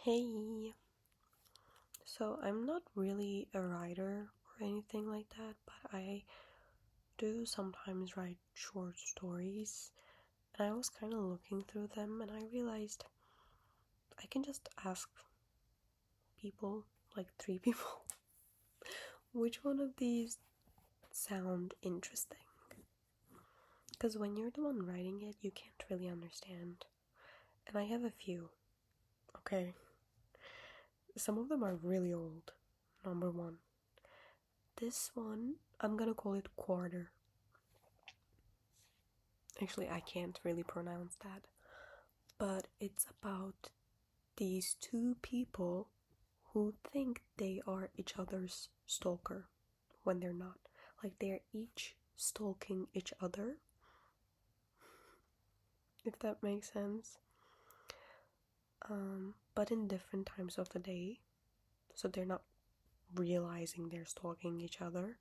Hey, so I'm not really a writer or anything like that, but I do sometimes write short stories, and I was kind of looking through them and I realized I can just ask people, like three people, which one of these sound interesting? Because when you're the one writing it, you can't really understand. And I have a few, okay? Some of them are really old. Number one. This one, I'm gonna call it Quarter. Actually, I can't really pronounce that. But it's about these two people who think they are each other's stalker when they're not. Like they're each stalking each other, if that makes sense. But in different times of the day. So they're not realizing they're stalking each other.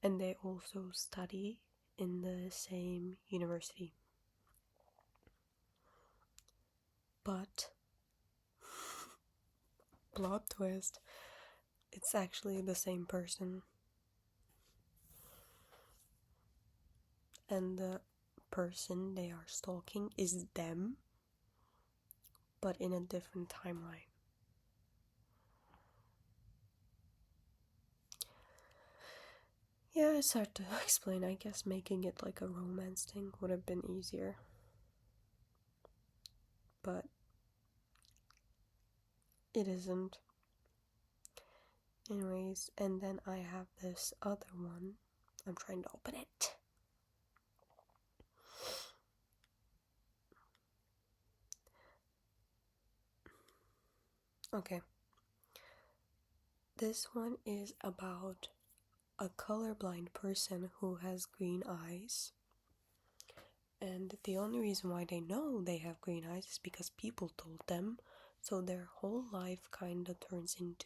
And they also study in the same university. But plot twist, it's actually the same person. And the person they are stalking is them, but in a different timeline. Yeah, it's hard to explain. I guess making it like a romance thing would have been easier. But it isn't. Anyways, and then I have this other one. I'm trying to open it. Okay. This one is about a colorblind person who has green eyes. And the only reason why they know they have green eyes is because people told them. So their whole life kind of turns into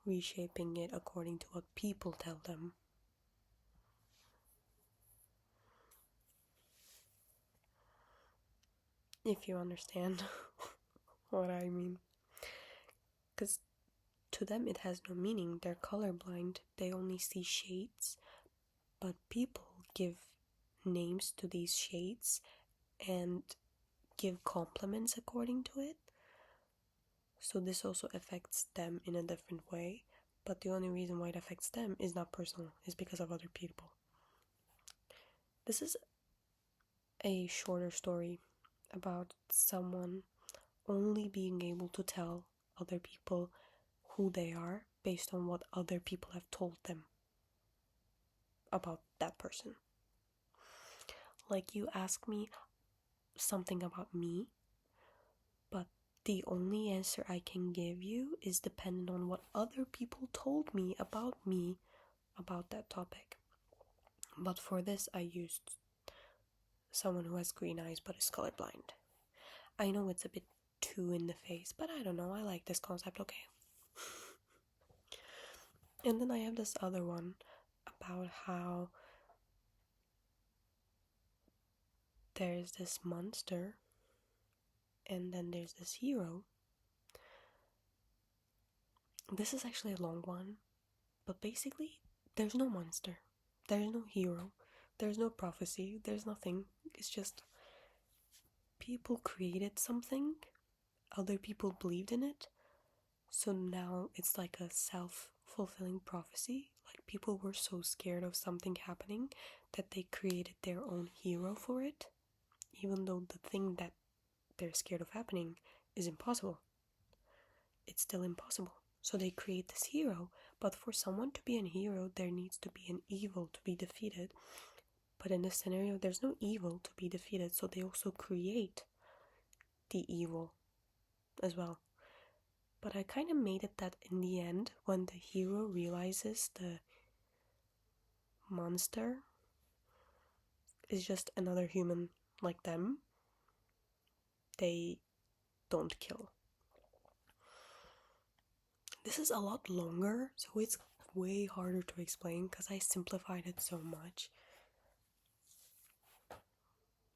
reshaping it according to what people tell them. If you understand what I mean. Because to them it has no meaning. They're colorblind. They only see shades. But people give names to these shades and give compliments according to it. So this also affects them in a different way. But the only reason why it affects them is not personal. It's because of other people. This is a shorter story about someone only being able to tell other people who they are based on what other people have told them about that person. Like you ask me something about me, but the only answer I can give you is dependent on what other people told me about that topic. But for this I used someone who has green eyes but is colorblind. I know it's a bit too in the face, but I don't know, I like this concept, okay. And then I have this other one about how there's this monster and then there's this hero. This is actually a long one, but basically there's no monster, there's no hero, there's no prophecy, there's nothing. It's just people created something, other people believed in it, so now it's like a self-fulfilling prophecy. Like people were so scared of something happening that they created their own hero for it, even though the thing that they're scared of happening is impossible. It's still impossible. So they create this hero, but for someone to be a hero, there needs to be an evil to be defeated. But in this scenario, there's no evil to be defeated, so they also create the evil as well. But I kind of made it that in the end, when the hero realizes the monster is just another human like them, they don't kill. This is a lot longer, so it's way harder to explain because I simplified it so much.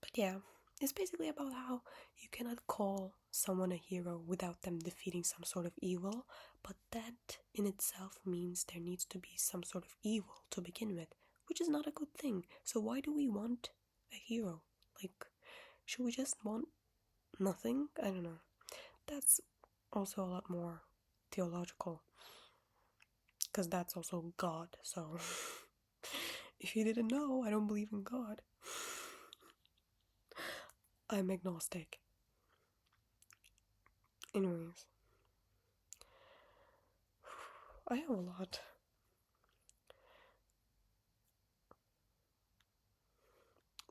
But yeah, It's basically about how you cannot call someone a hero without them defeating some sort of evil, but that in itself means there needs to be some sort of evil to begin with, which is not a good thing. So why do we want a hero? Like, should we just want nothing? I don't know. That's also a lot more theological, because that's also God, so if you didn't know, I don't believe in God. I'm agnostic. Anyways, I have a lot.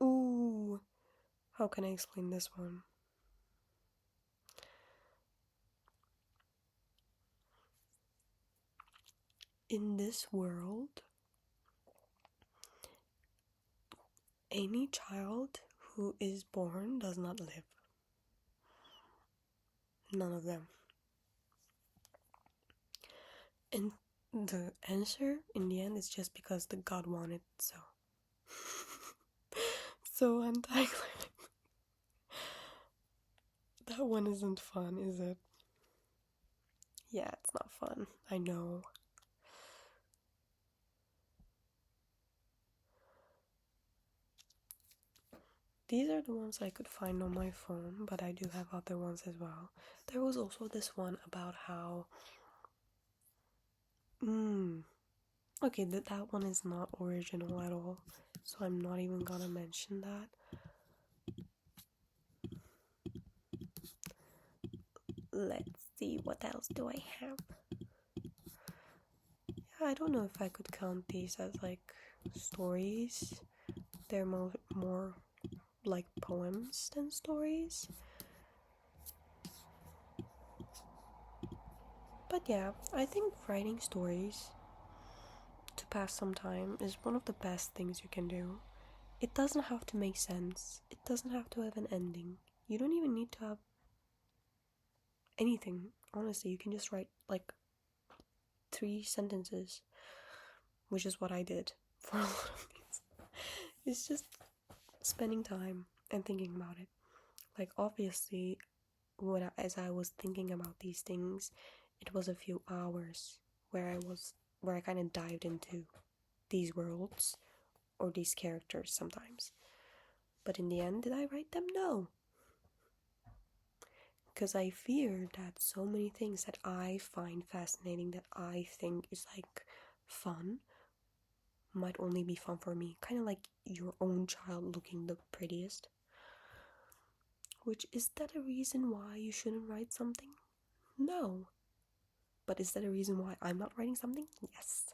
Ooh, how can I explain this one? In this world, any child who is born does not live. None of them. And the answer in the end is just because the God wanted so. So anti-climate. That one isn't fun, is it? Yeah, it's not fun. I know. These are the ones I could find on my phone, but I do have other ones as well. There was also this one about how... Okay, that one is not original at all, so I'm not even gonna mention that. Let's see, what else do I have? Yeah, I don't know if I could count these as, like, stories. They're more like poems than stories. But yeah, I think writing stories to pass some time is one of the best things you can do. It doesn't have to make sense. It doesn't have to have an ending. You don't even need to have anything. Honestly, you can just write like 3 sentences, which is what I did for a lot of these. It's just spending time and thinking about it. Like, obviously, as I was thinking about these things, it was a few hours where I kind of dived into these worlds or these characters sometimes. But in the end, did I write them? No. Because I fear that so many things that I find fascinating, that I think is like fun, might only be fun for me. Kind of like your own child looking the prettiest. Which, is that a reason why you shouldn't write something? No. But is that a reason why I'm not writing something? Yes.